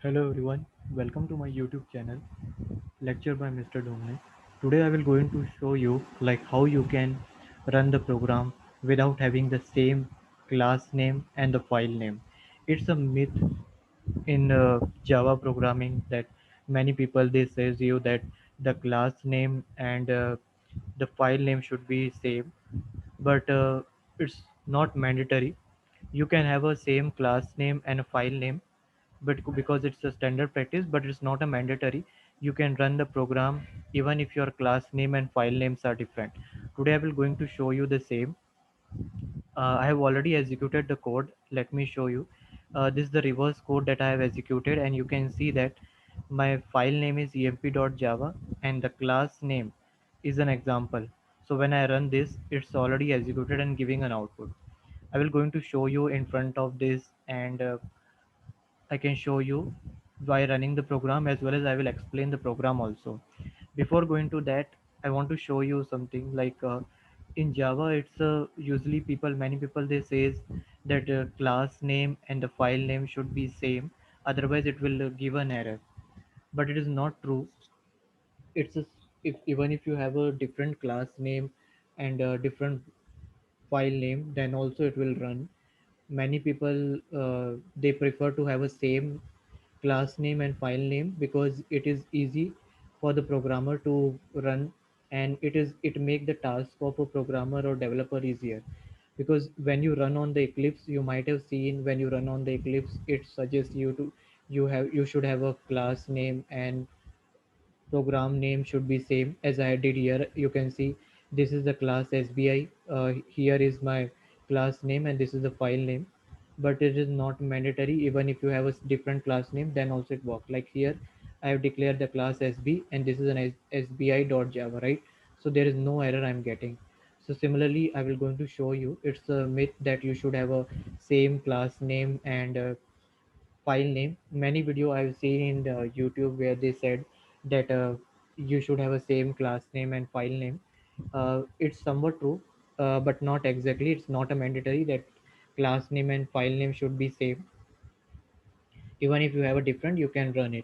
Hello everyone, welcome to my YouTube channel, Lecture by Mr. Domne. Today I will going to show you like how you can run the program without having the same class name and the file name. It's a myth in Java programming that many people they says you that the class name and the file name should be same, but it's not mandatory. You can have a same class name and a file name, but because it's a standard practice, but it's not a mandatory. You can run the program even if your class name and file names are different. Today I will going to show you the same. I have already executed the code. Let me show you. This is the reverse code that I have executed, and you can see that my file name is emp.java and the class name is an example. So when I run this, it's already executed and giving an output. I will going to show you in front of this, and I can show you by running the program, as well as I will explain the program also. Before going to that, I want to show you something like in Java, it's usually many people they says that class name and the file name should be same, otherwise it will give an error. But it is not true. It's a, if even if you have a different class name and a different file name, then also it will run. Many people they prefer to have a same class name and file name because it is easy for the programmer to run, and it make the task of a programmer or developer easier. Because when you run on the Eclipse, you might have seen when you run on the Eclipse, it suggests you to you should have a class name and program name should be same as I did here. You can see this is the class SBI. Here is my class name and this is the file name. But it is not mandatory. Even if you have a different class name, then also it works. Like here, I have declared the class SB and this is an SBI.java, right? So there is no error I'm getting. So similarly, I will going to show you. It's a myth that you should have a same class name and file name. Many video I've seen in the YouTube where they said that you should have a same class name and file name. It's somewhat true, but not exactly. It's not a mandatory that class name and file name should be same. Even if you have a different, you can run it.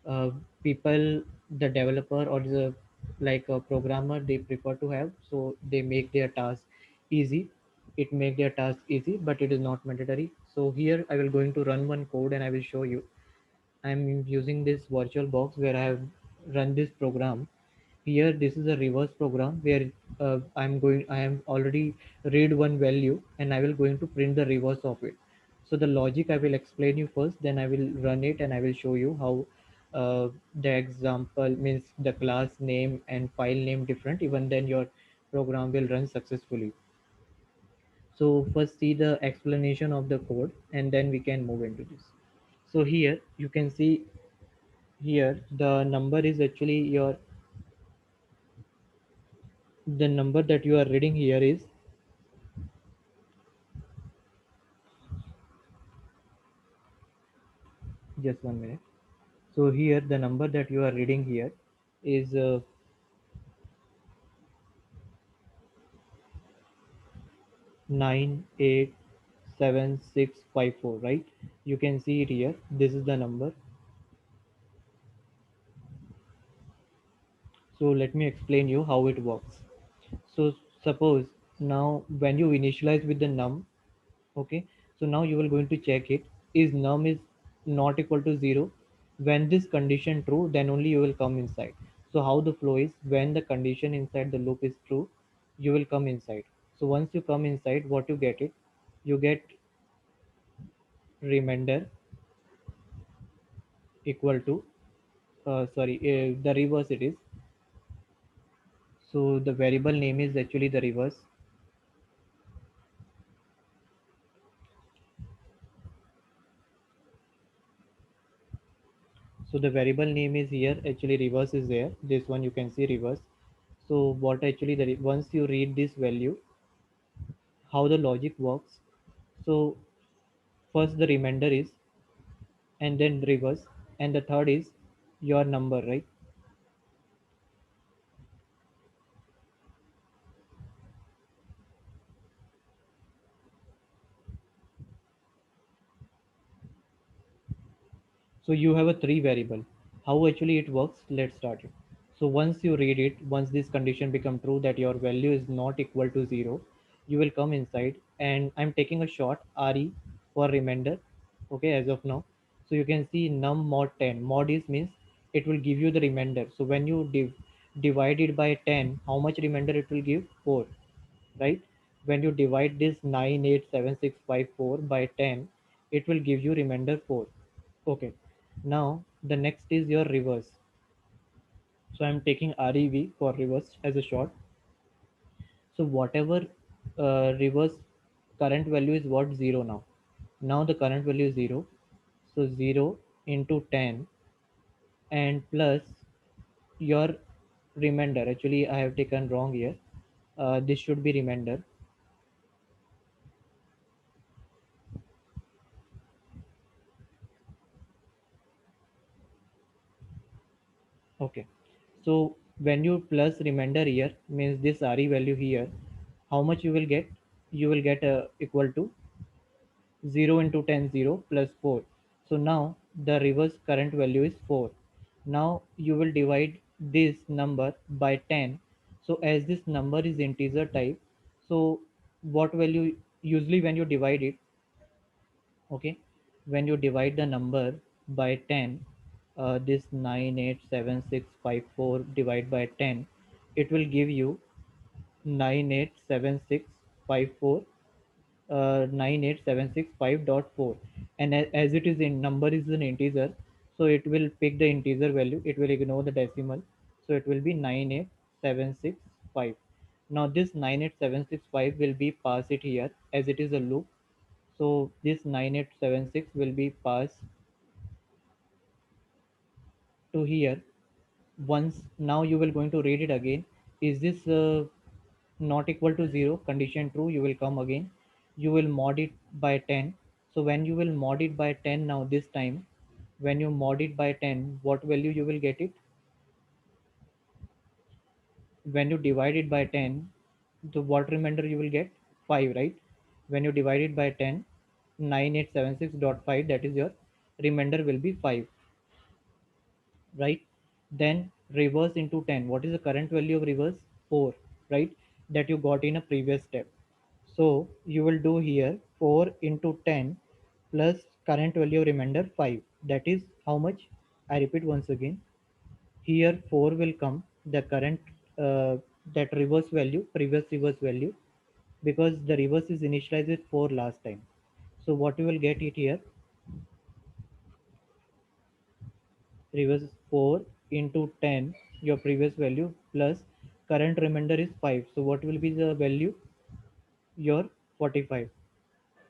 uh, People, the developer or the like a programmer, they prefer to have, so they make their task easy. It make their task easy, but it is not mandatory. So here I will going to run one code and I will show you. I'm using this virtual box where I have run this program. Here, this is a reverse program where I am already read one value and I will going to print the reverse of it. So the logic I will explain you first, then I will run it and I will show you how the example means the class name and file name different. Even then your program will run successfully. So first see the explanation of the code and then we can move into this. So here you can see, here the number is actually your, the number that you are reading here is, just 1 minute. So here the number that you are reading here is 987654, right? You can see it here. This is the number. So let me explain you how it works. So suppose now when you initialize with the num, okay, so now you will going to check it, is num is not equal to 0. When this condition true, then only you will come inside. So how the flow is, when the condition inside the loop is true, you will come inside. So once you come inside, what you get it, you get remainder equal to the reverse it is. So the variable name is actually the reverse. So the variable name is here, actually reverse is there, this one you can see reverse. So what actually once you read this value, how the logic works. So first the remainder is, and then reverse, and the third is your number, right? So you have a three variable. How actually it works, let's start it. So once you read it, once this condition become true that your value is not equal to 0, you will come inside, and I'm taking a short re for remainder. Okay, as of now, so you can see num mod 10. Mod is means it will give you the remainder. So when you divide it by 10, how much remainder it will give? 4, right? When you divide this 987654 by 10, it will give you remainder 4. Okay, now the next is your reverse. So I'm taking rev for reverse as a short. So whatever reverse current value is what? 0 now. Now the current value is 0. So 0 into 10 and plus your remainder. Actually, I have taken wrong here. This should be remainder. Okay. So when you plus remainder here means this RE value here, how much you will get? You will get equal to 0 into 10, 0 plus 4. So now the reverse current value is 4. Now you will divide this number by 10. So as this number is integer type, so what value usually when you divide it, okay, when you divide the number by 10, this 987654 divided by 10, it will give you 98765 98765.4, and as it is in number is an integer, so it will pick the integer value, it will ignore the decimal, so it will be 98765. Now this 98765 will be passed it here as it is a loop. So this 9876 will be passed to here. Once now you will going to read it again. Is this not equal to 0? Condition true, you will come again. You will mod it by 10. So when you will mod it by 10, now this time when you mod it by 10, what value you will get it? When you divide it by 10, the what remainder you will get? 5, right? When you divide it by 10, 9876.5, that is your remainder will be 5, right? Then reverse into 10. What is the current value of reverse? 4, right? That you got in a previous step. So you will do here 4 into 10 plus current value of remainder 5. That is how much? I repeat once again. Here 4 will come, the current that reverse value, previous reverse value, because the reverse is initialized with 4 last time. So what you will get it here, reverse 4 into 10, your previous value, plus current remainder is 5. So what will be the value? Your 45,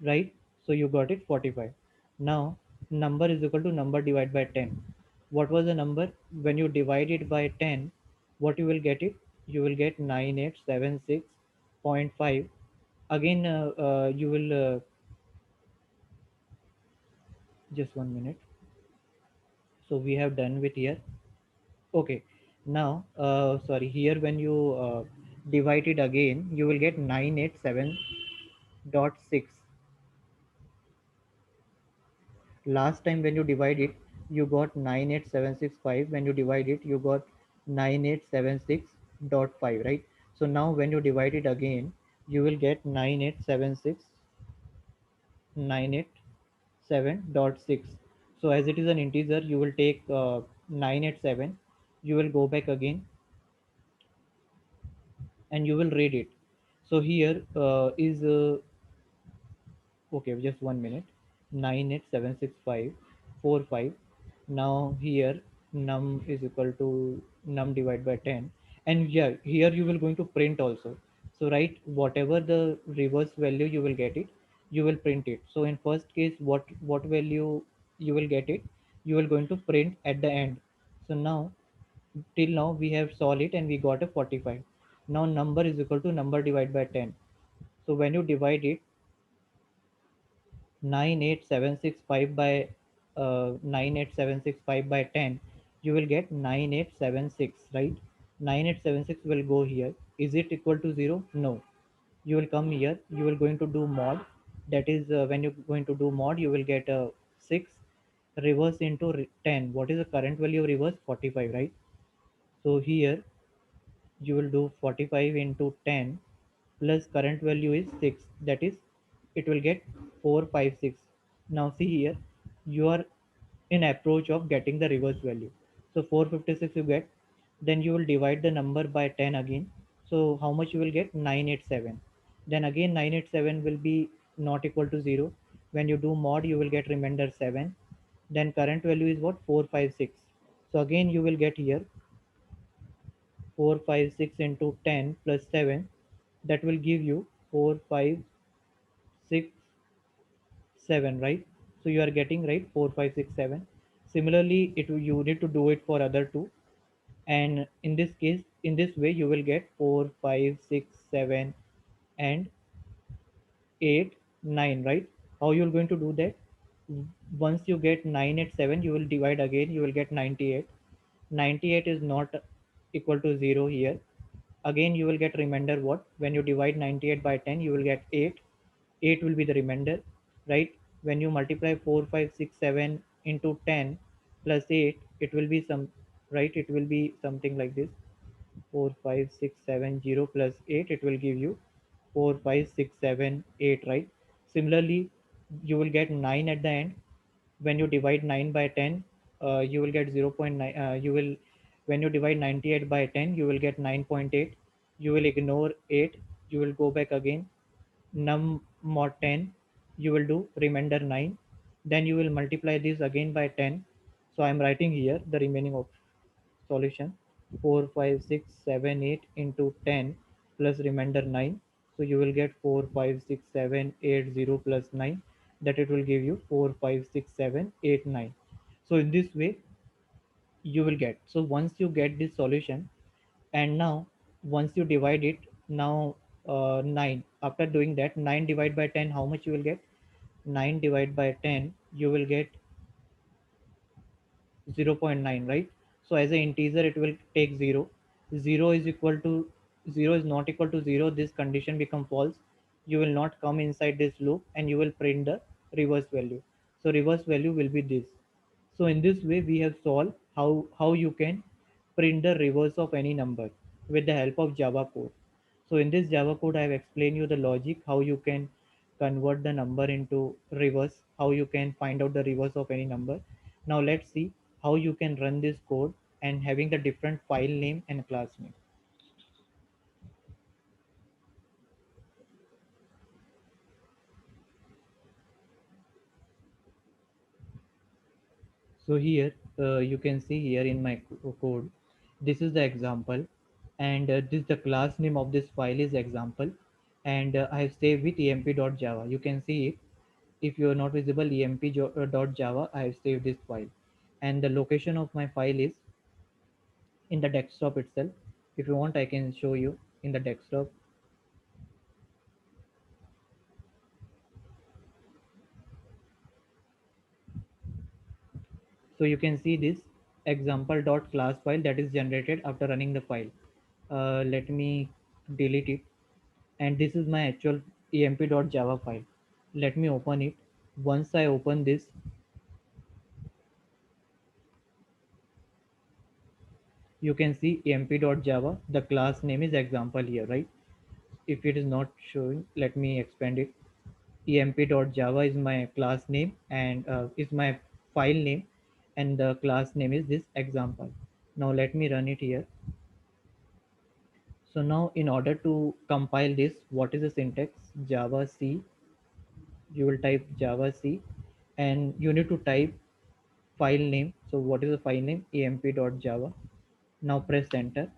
right? So you got it 45. Now number is equal to number divided by 10. What was the number? When you divide it by 10, what you will get it? You will get 9876.5. Again you will just 1 minute. So we have done with here. Okay, now sorry, here when you divide it again, you will get 987.6. Last time when you divide it, you got 98765. When you divide it, you got 9876.5, right? So now when you divide it again, you will get 9876987.6. So as it is an integer, you will take 987, you will go back again and you will read it. So here is okay, just 1 minute. 987645. Now here num is equal to num divided by 10, and yeah, here you will going to print also. So right, whatever the reverse value you will get it, you will print it. So in first case, what value you will get it, you will going to print at the end. So now till now we have solved it and we got a 45. Now number is equal to number divided by 10. So when you divide it 98765 by 98765 by 10, you will get 9876, right? 9876 will go here. Is it equal to 0? No. You will come here, you will going to do mod. That is when you're going to do mod, you will get a 6. reverse into 10. What is the current value of reverse? 45, right? So here you will do 45 into 10 plus current value is 6, that is it will get 456. Now see here, you are in approach of getting the reverse value. So 456 you get, then you will divide the number by 10 again. So how much you will get? 987. Then again 987 will be not equal to 0. When you do mod you will get remainder 7. Then current value is what? 456. So again you will get here 456 into 10 plus 7, that will give you 4567, right? So you are getting right 4567. Similarly you need to do it for other two, and in this case, in this way you will get 4567 and 8 9, right? How you are going to do that? Once you get 9 at 7, you will divide again, you will get 98. 98 is not equal to 0 here. Again you will get remainder what? When you divide 98 by 10 you will get 8. 8 will be the remainder, right? When you multiply 4 5 6 7 into 10 plus 8, it will be some, right? It will be something like this: 45670 plus 8, it will give you 45678, right? Similarly you will get 9 at the end. When you divide 9 by 10, you will get 0 0.9. You will, when you divide 98 by 10 you will get 9.8. You will ignore 8, you will go back again, num mod 10, you will do remainder 9. Then you will multiply this again by 10. So I am writing here the remaining of solution: 4 5 6 7 8 into 10 plus remainder 9. So you will get 45678 plus 9, that it will give you 45678 9. So in this way you will get. So once you get this solution, and now once you divide it, now 9, after doing that, 9 divided by 10, how much you will get? 9 divided by 10 you will get 0 0.9, right? So as an integer it will take 0. 0 is equal to 0 is not equal to 0, this condition become false. You will not come inside this loop and you will print the reverse value. So reverse value will be this. So in this way we have solved how you can print the reverse of any number with the help of Java code. So in this Java code I have explained you the logic, how you can convert the number into reverse, how you can find out the reverse of any number. Now let's see how you can run this code and having the different file name and class name. So here you can see here in my code, this is the example, and this the class name of this file is example, and I have saved with emp.java. You can see it. If you are not visible, emp.java, I have saved this file, and the location of my file is in the desktop itself. If you want I can show you in the desktop. So you can see this example.class file that is generated after running the file. Let me delete it, and this is my actual emp.java file. Let me open it. Once I open this, you can see emp.java, the class name is example here, right? If it is not showing, let me expand it. emp.java is my class name, and is my file name, and the class name is this example. Now let me run it here. So now in order to compile this, what is the syntax? Java C. You will type Java C, and you need to type file name. So what is the file name? emp.java. Now press enter.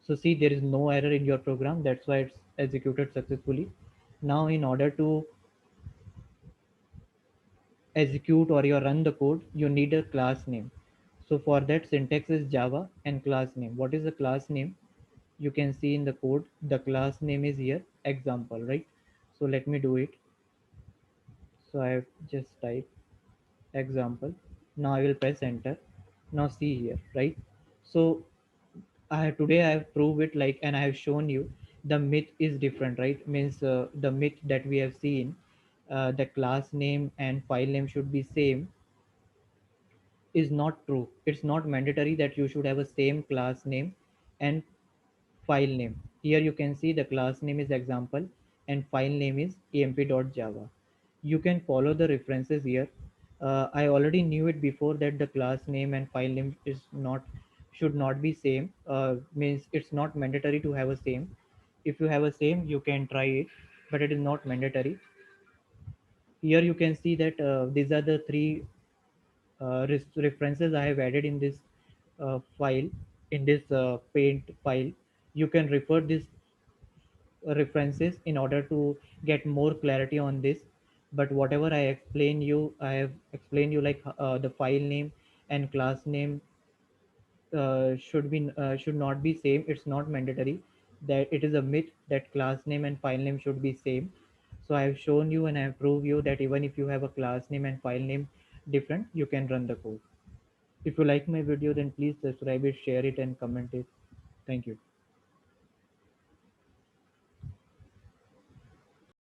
So see, there is no error in your program. That's why it's executed successfully. Now in order to execute or you run the code, you need a class name. So for that, syntax is Java and class name. What is the class name? You can see in the code, the class name is here example, right? So let me do it. So I have just type example. Now I will press enter. Now see here, right? So today I have proved it, like, and I have shown you the myth is different, right? Means the myth that we have seen the class name and file name should be same is not true. It's not mandatory that you should have a same class name and file name. Here you can see the class name is example and file name is emp.java. You can follow the references here. I already knew it before that the class name and file name is not should not be same. Means it's not mandatory to have a same. If you have a same, you can try it, but it is not mandatory. Here you can see that these are the three references I have added in this file, in this paint file. You can refer these references in order to get more clarity on this. But whatever I have explained you like the file name and class name should not be same. It's not mandatory. That it is a myth that class name and file name should be same. So I have shown you and I have proved you that even if you have a class name and file name different, you can run the code. If you like my video, then please subscribe it, share it, and comment it. Thank you.